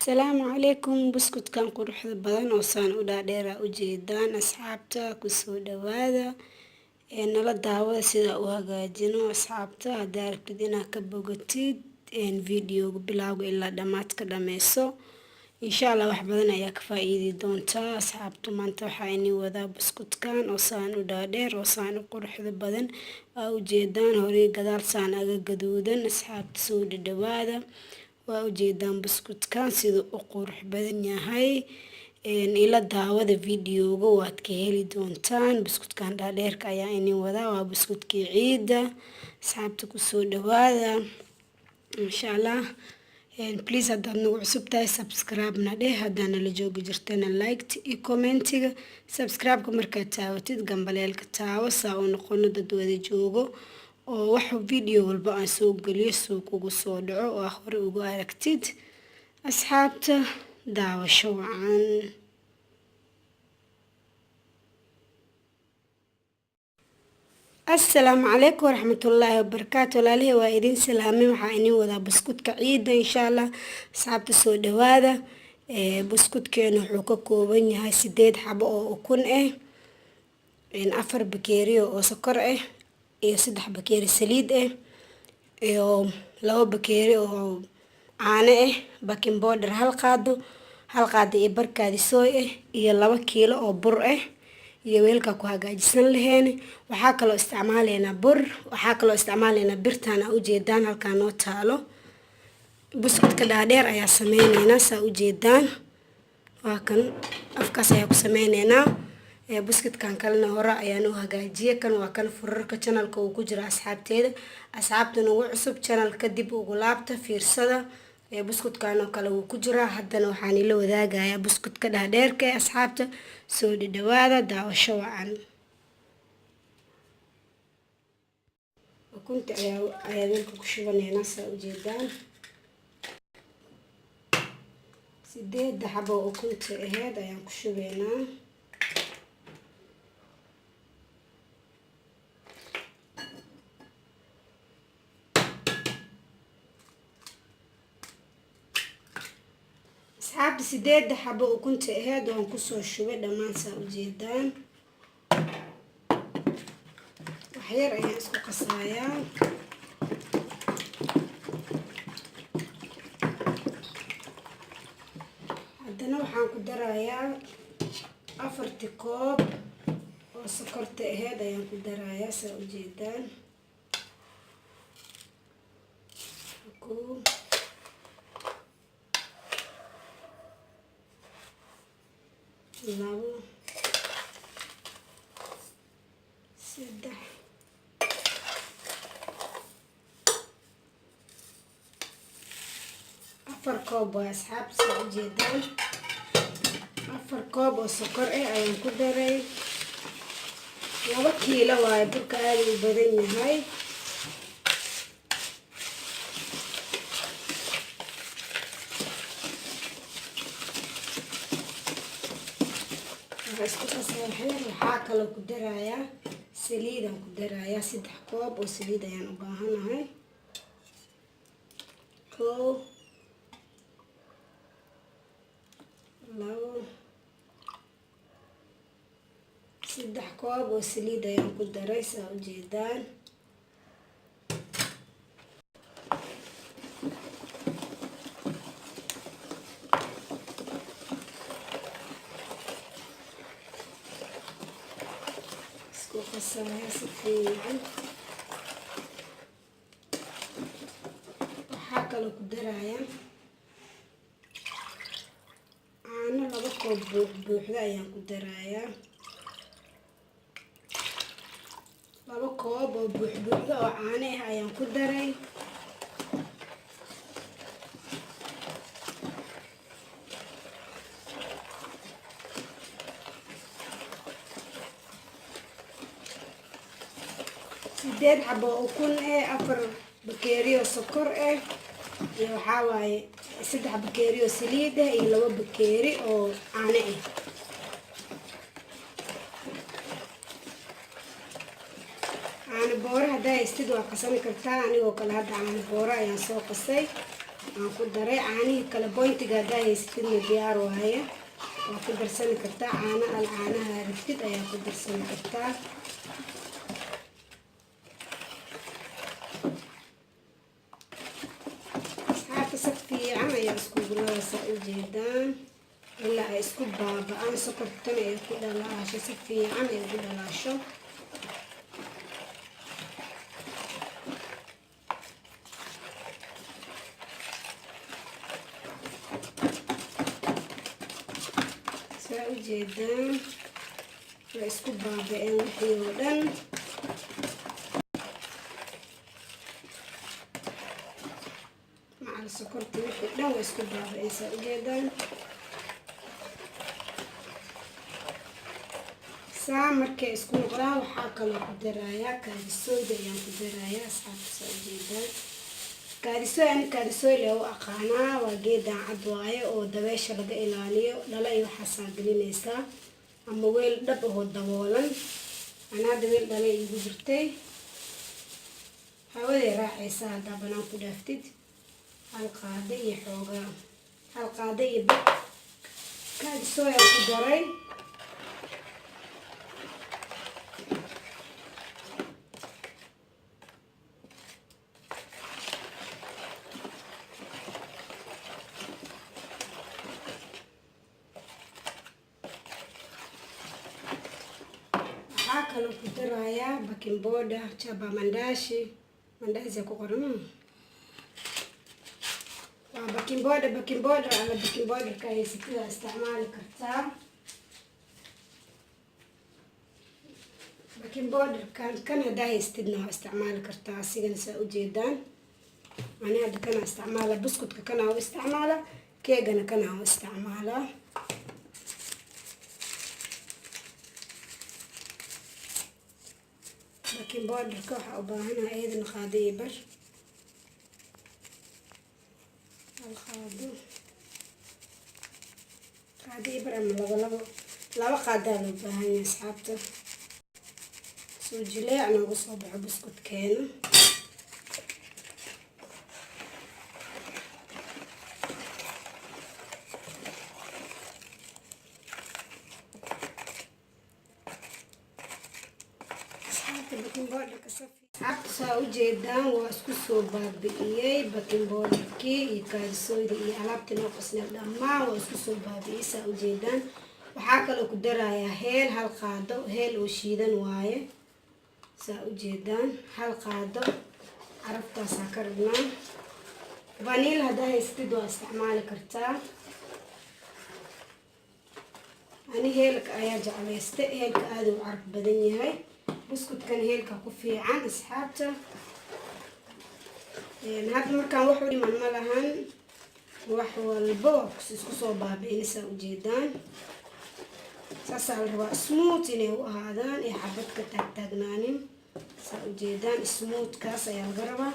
Asalaamu calaykum buskudkan quruxda badan oo saan u dhaadheera u jeedaan asxaabta kusoo dhawaada nala daawada sida u hagaajino asxaabta haddaa rabtid inaad ka bogatid videoga bilowga ilaa dhammaadka dhameyso insha Allah wax badan ayaa ka faa'iidi doontaa asxaabtu maanta waxaa inii wadaa buskudkan oo saan u dhaadheer oo saan u quruxda badan u jeedaan hore gadaal saan aga gaduudan asxaabta soo dhawaada waa ujeedaan buskudkan sida u qurux badan yahay ila daawada videoga waad ka heli doontaan buskudkan dhaadheerka ayaa inii wadaa waa buskudkii ciida asxaabta kusoo dhawaada insha Allah please haddaad nagu cusub tahay subscribe na dheh haddaana la joogi jirtana like iyo commentiga subscribe-ka markaad taawatid gambaleelka taawo saa u noqono dad wada joogo oo wax video walba aan soo galiyo soo kugu soo dhaco oo hore ugu aragtid asxaabta daawasho wacan السلام عليكم ورحمة الله وبركاته لاليه وإذن سلامي وحاينين وذا بسكوت كعيدة إن شاء الله صعبت السود هذا بسكوت كانوا حوكوكو بني هاي 8 حبة أو كون إن 4 بكيري أو سكر iyo 3 bakeeri saliid iyo 2 bakeeri oo caano baking powder hal qaado iyo barkaadi sooy iyo 2 kiilo oo bur iyo weelka ku hagaajisan laheen waxaa kale isticmaaleena bur waxaa kale isticmaaleena birtaan u jeedaan halka noo taalo buskudka dhaadheer ayaa sameeynayna saa u jeedaan waa kan afkaas ayaa ku sameeynayna buskudkan kalena hore ayaan u hagaajiyay kan waa kan furarka channelka uu ku jira asxaabteeda asxaabtuna ugu cusub channelka dib ugu laabta fiirsada buskudkan oo kale uu ku jira haddana waxaan ila wadaagayaa buskudka dhaadheerka asxaabta soo dhawaada daawasho wacan ukunta ayaa weelka ku shubanayna saa u jeedaan 8 xabo ukunta aheed ayaan ku shubaynaa asxaabta 8 xabo ukunta aheed waan ku soo shubay dhammaan saa u jeedaan wax yar ayaan isku qasayaa haddana waxaan ku darayaa 4 koob oo sokorta aheed ayaan ku darayaa saa u jeedaan labo 3 4 koob waa asxaabta saa u jeedaan 4 koob oo sokor ayaan ku daray 2 kiilo waaye burka aad u badan yahay waxaa kaloo ku darayaa saliidaan ku darayaa 3 koob oo saliid ayaan u baahanahay 1 2 3 koob oo saliid ayaan ku daray saa u jeedaan waxaa kaloo ku darayaa caano 2 koob buuxda ayaan ku darayaa 2 koob oo buuxda oo caano ayaan ku daray sideed xabo ukun 4 bakeeri oo sokor iyo waxaa waaye 3 bakeeri oo saliid iyo 2 bakeeri oo caano caano boora haddaa istid waa qasan kartaa anigoo kale hadda caano boora ayaan soo qasay aan ku daray caanihii kale bointiga haddaa haysatidna diyaar waaye waa ku darsani kartaa caano al caanaha rabtid ayaa ku darsani kartaa. asxaabta si fiican ayaa iskugu ladaasaa ujeedaan ilaa ay isku baaba-aan sokortana ay ku dhalaasho si fiican ay ugu dhalaasho. saa ujeedaan way isku baaba-een wixii oo dhan. macal sokorta wixii dhan way isku baaba-een saa ujeedaan. saa markay isku noqdaan waxaa kaloo ku darayaa kaadisooyda ayaan ku darayaa asxaabta saa ujeedaan. kaadisooy ani kaadisooy lee u aqaanaa waa geedaan cad waaye oo dabeesha laga ilaaliyo dhala iyo waxaasaa gelinaysaa ama weel dhab ahoo daboolan. ana hadda weel dhala iigu jirtay hawaday raacaysaa haddaa banaan ku dhaaftid. hal qaado iyo xoogaa hal qaado iyo bad kaadisooy aan ku daray. waxaa kaloo ku darayaa baking powder chapa mandashi ku qoran waa baking powder ama baking powderka haysatida isticmaali kartaa. baking powderkan kan haddaa haystidna waa isticmaali kartaa asigana saa ujeedaan. ani hadda kana isticmaala buskutka kana u isticmaala keegana kana u isticmaalaa. baking powderka waxaa u baahanaha iyadana qaado iyo bar hal qaado iyo bar ama laba qaadaa loo baahan yahay asxaabta soo jileec noogu soo baxo buskudkeena. asxaabta saa ujeedaan waa isku soo baabi'iyey baking powderkii iyo kaadisooyda iyo alaabtii noo qasneed dhammaan waa isku soo baabi'iyey saa ujeedaan. waxaa kaloo ku darayaa heel hal qaado heel oo shiidan waaye saa ujeedaan. hal qaado carabtaasaa ka rabnaa. vaniil haddaa haystid waa isticmaali kartaa. ani heelka ayaa jeclaysta heelka aada u carab badan yahay. buskudkan heelka ku fiican asxaabta. hadda markaan wax u dhiman ma lahan wax walba waa isku soo baabi'inaysaa ujeedaan. saasaa la rabaa smooth inay u ahaadaan ee xabad ka taagtaagnaanin saa ujeedaan. smoothkaas ayaa laga rabaa.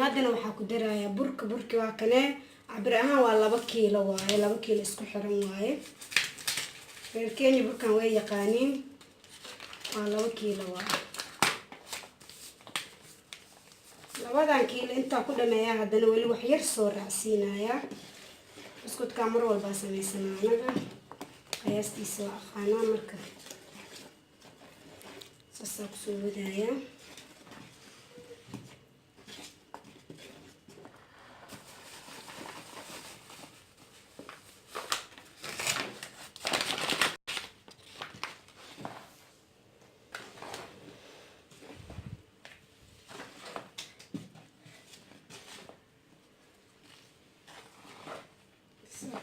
haddana waxaa ku darayaa burki waa kanee cabir ahaan waa 2 kiilo waaye 2 kiilo isku xiran waaye. reer Kenya burkan way yaqaaniin waa 2 kiilo waaye. 2 kiilo intaa ku dhameeyaa haddana weli wax yar soo raacsiinayaa. buskudkaa mar walbaa samaysanaa anaga qiyaastiisa waa aqaanaa marka saasaa kusoo wadayaa.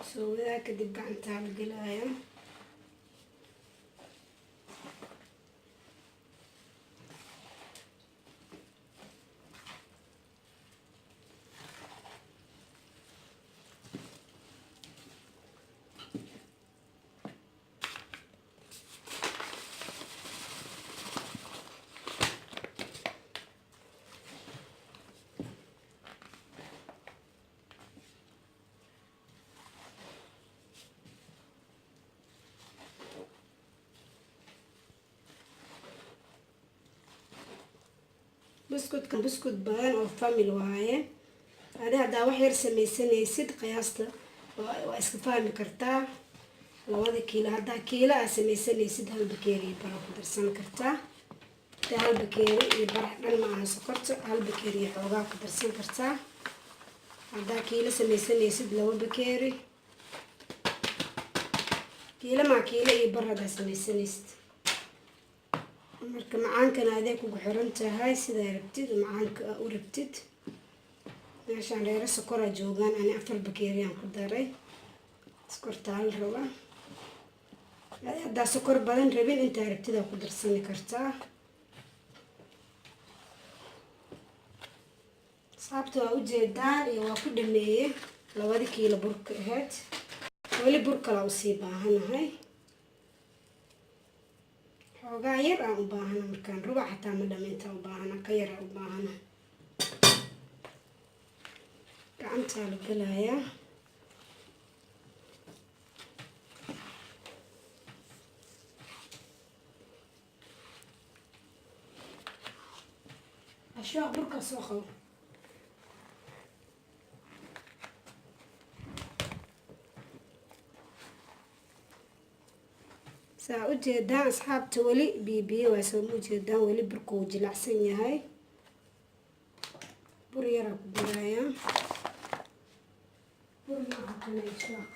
soo wadaa kadib gacantaa la gelaya. buskudkan buskud badan oo family waaye adi haddaa wax yar sameysanaysid qiyaasta waa iska fahmi kartaa. 2 kiilo haddaa kiilo aa sameysanaysid 1 bakeeri iyo bar ku darsan kartaa. hadaa 1 bakeeri iyo bar dhan ma aha sokorta, 1 bakeeri iyo xoogaa ku darsan kartaa. haddaa kiilo sameysanaysid 2 bakeeri, kiilo iyo bar haddaa sameysanaysid. marka macaankana adee kugu xiran tahay sidaa rabtid macaanka u rabtid. meeshaan reero sokoraa joogaan, ani 4 bakeeriyaan ku daray. sokortaa la rabaa. haddaa sokor badan rabin intaa rabtidaa ku darsani kartaa. asxaabta waa ujeedaan iyo waa ku dhameeyey 2 kiilo burka ahayd. weli bur kalaa usii baahanahay. xoogaa yar aan u baahana markaan rubac xataa ma dhamayntaa u baahana, ka yar aan u baahana. gacantaa la gelayaa. ashwaa burka soo qabo. saa ujeedaan asxaabta weli biyo waa soo ujeedaan weli burka uu jilacsan yahay. bur yaraa ku darayaa. bur nooca kale ashwaa.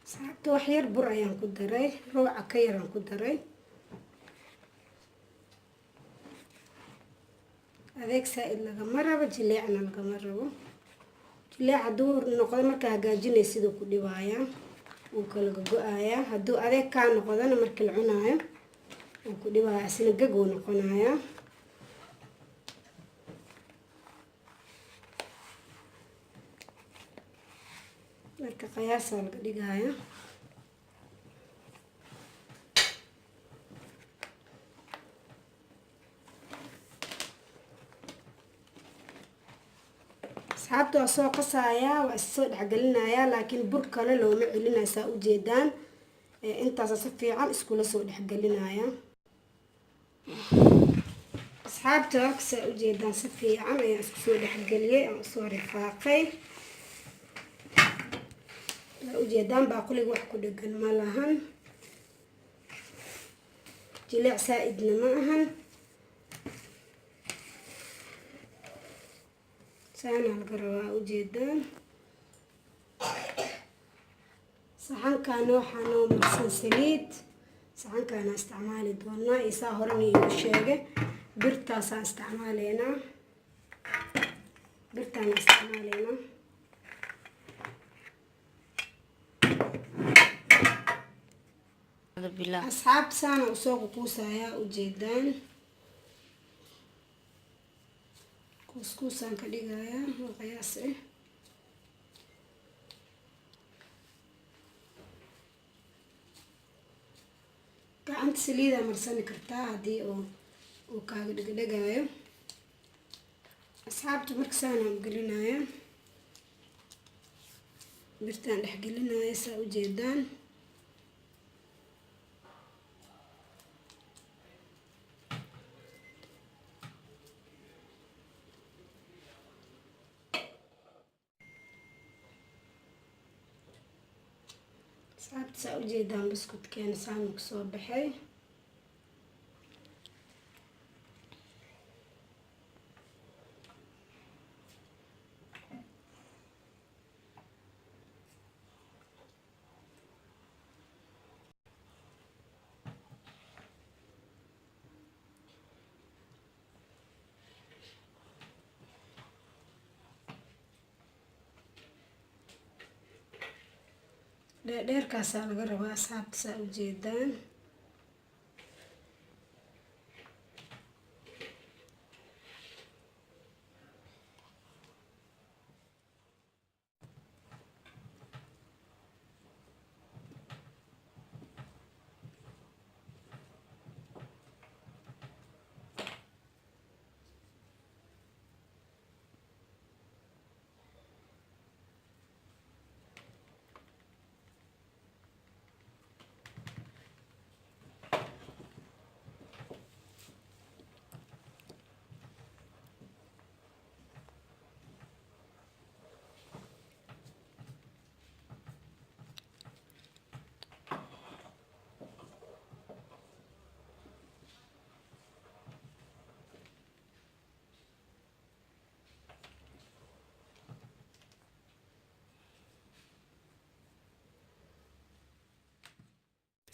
asxaabta wax yar bur ayaan ku daray, ruuca ka yaraan ku daray. adeeg saa-id lagama rabo, jileecna lagama rabo. jileec hadduu noqdo markaa hagaajinay siduu ku dhibaayaa, wuu kala go-ayaa. hadduu adeeg kaa noqdona markii la cunaayo wuu ku dhibayaa, isna gag uu noqonayaa. marka qiyaasaa laga dhigaya. asxaabta waa soo qasayaa, waa issoo dhexgelinayaa, laakiin bur kale looma celinaya. saa ujeedaan intaasa si fiican iskula soo dhexgelinaya. asxaabta saa ujeedaan si fiican ayaan isku soo dhexgeliyey, aan usoo rifaaqay. saa ujeedaan baaquliga wax ku dhegan ma lahan, jileec saa-idna ma ahan. saana laga rabaa ujeedaan. saxankaana waxaa noo marsan saliid. saxankaana isticmaali doonaa iyo saa horena iigu sheegay birtaasaan isticmaaleynaa. birtaana isticmaaleynaa. asxaabta saana usoo kukuusayaa ujeedaan. kuuskuusaan ka dhigayaa waa qiyaas ah. gacanta saliidaa marsani kartaa haddii uu kaaga dhegdhegaayo. asxaabta marka saanaan gelinaya, birtaan dhex gelinaya saa ujeedaan. asxaabta saa ujeedaan buskudkeena saanu kasoo baxay. dheerkaasaa laga rabaa asxaabta saa ujeedaan.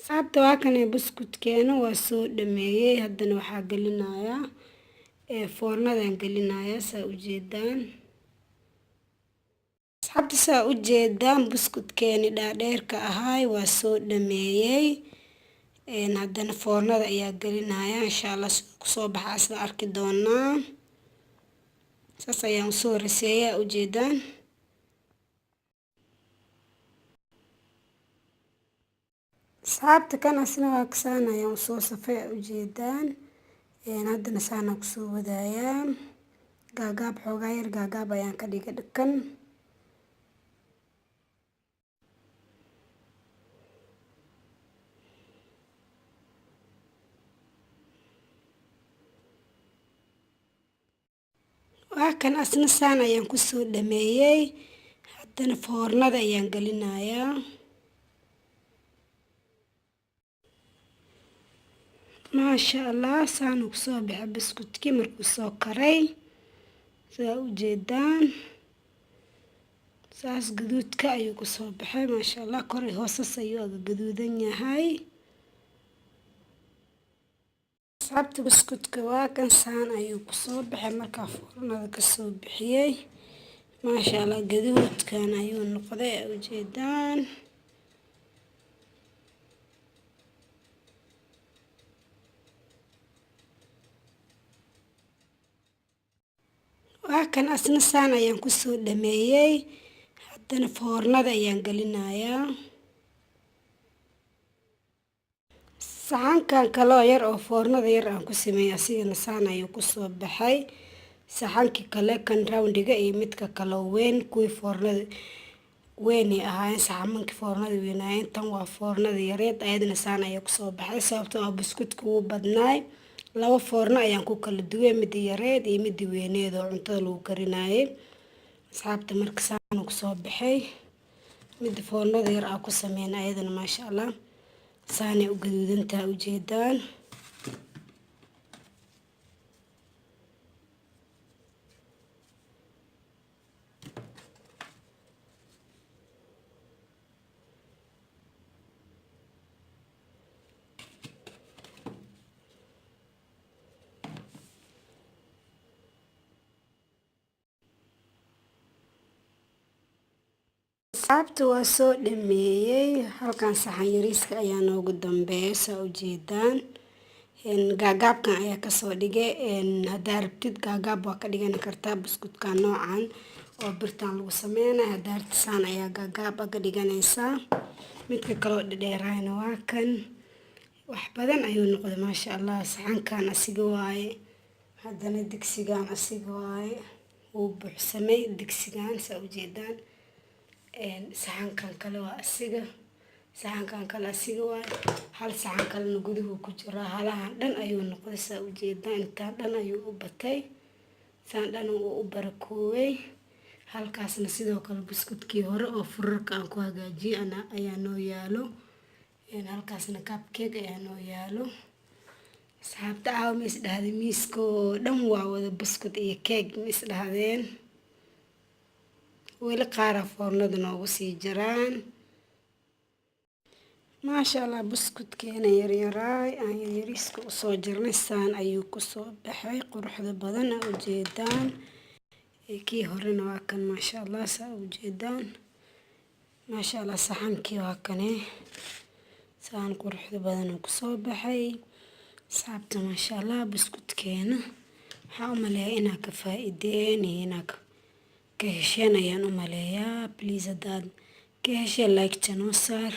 asxaabta waa kan buskudkeena waa soo dhameeyay. haddana waxaa gelinayaa foornadan gelinayaa saa u jeedaan. asxaabta saa u jeedaan buskudkeeni dhaadheerka ahaay waa soo dhameeyay. haddana foornada ayaa gelinayaa insha Allah kusoo baxa isla arki doonaa. saas ayaan soo riseeyaa u jeedaan. asxaabta kan asna waa kasaan ayaan soo safay u jeedaan. haddana saana kusoo wadayaa gaagaab xoogaa yar gaagaab ayaan ka dhiga dhakan. waa kan asna saan ayaan kusoo dhameeyay. haddana foornada ayaan gelinayaa. maasha Allah saan kusoo baxay buskudkii markuu soo karay saa u jeedaan. saas gaduudka ayuu kusoo baxay maasha Allah. kor iyo hoosas ayuu aga gaduudan yahay. asxaabta buskudka waa kan saan ayuu kusoo baxay markaa foornada kasoo bixiyay. maasha Allah gaduudkan ayuu noqday u jeedaan. waa kan asna saan ayaan kusoo dhameeyay. haddana foornada ayaan gelinayaa. saxankan kaloo yar oo foornada yar aan ku sameeyay asigana saan ayuu kusoo baxay. saxankii kale kan roundiga iyo midka kaloo weyn kuwii foornada weynay ahaayeen saxamankii foornada weynaayeen. tan waa foornada yareed ayadana saan ayaa kusoo baxay sababtoo ah buskudka wuu badnaay. laba foorno ayaan ku kala duway midii yareed iyo midii weyneed oo cuntada lagu karinaayay. asxaabta marka saan kusoo baxay. midda foornada yar aan ku sameyn ayadana maasha Allah saanay u gaduudantaa u jeedaan. asxaabta waa soo dhameeyay. halkan saxan yariiska ayaa noogu dambeeya saa u jeedaan. gaagaabkan ayaa kasoo dhigay. haddaa rabtid gaagaab waa ka dhigan kartaa buskudka noocan oo birtan lagu sameynaya. haddaa rabtid saan ayaa gaagaab ka dhiganaysaa. midka kaloo dhadheerayna waa kan wax badan ayuu noqday maasha Allah. saxankan asiga waaye. haddana digsigan asiga waaye wuu buuxsamay digsigan saa u jeedaan. saxankan kale waa asiga. saxankan kale asiga waaye. hal saxan kalena guduhu ku jiraa. halahan dhan ayuu noqday saa u jeedaan. intaan dhan ayuu u batay. saan dhan uu u barakooway. halkaasna sidoo kale buskudkii hore oo furarka aan ku hagaajiyay ayaa noo yaalo. halkaasna cupcake ayaa noo yaalo. asxaabta caawa ma isdhahdeen miiska oo dhan waa wada buskud iyo cake ma isdhahdeen. weli qaara foornada noogu sii jiraan. maasha Allah buskudkeena yaryaraay aan yaryariiska usoo jirnay saan ayuu kusoo baxay quruxda badan u jeedaan. kii horena waa kan maasha Allah saa u jeedaan. maasha Allah saxankii waa kane saan quruxda badan kusoo baxay. asxaabta maasha Allah buskudkeena waxaa u maleeyaa inaa ka faa'iideen iyo inaa ka hesheen ayaan u maleeyaa. please haddaad ka hesheen like noo saar.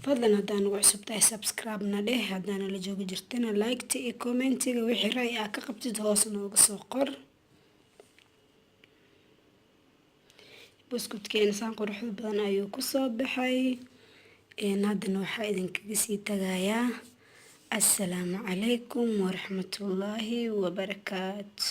fadlan haddaan ugu cusub tahay subscribe na dheh. haddaana la joogi jirtana like iyo commentiga wixii ra'yi aa ka qabtid hoos nooga soo qor. buskudkeena saan quruxda badan ayuu kusoo baxay. haddana waxaa idinkaga sii tagayaa. assalaamu calaykum waraxmatullaahi wabarakaatu.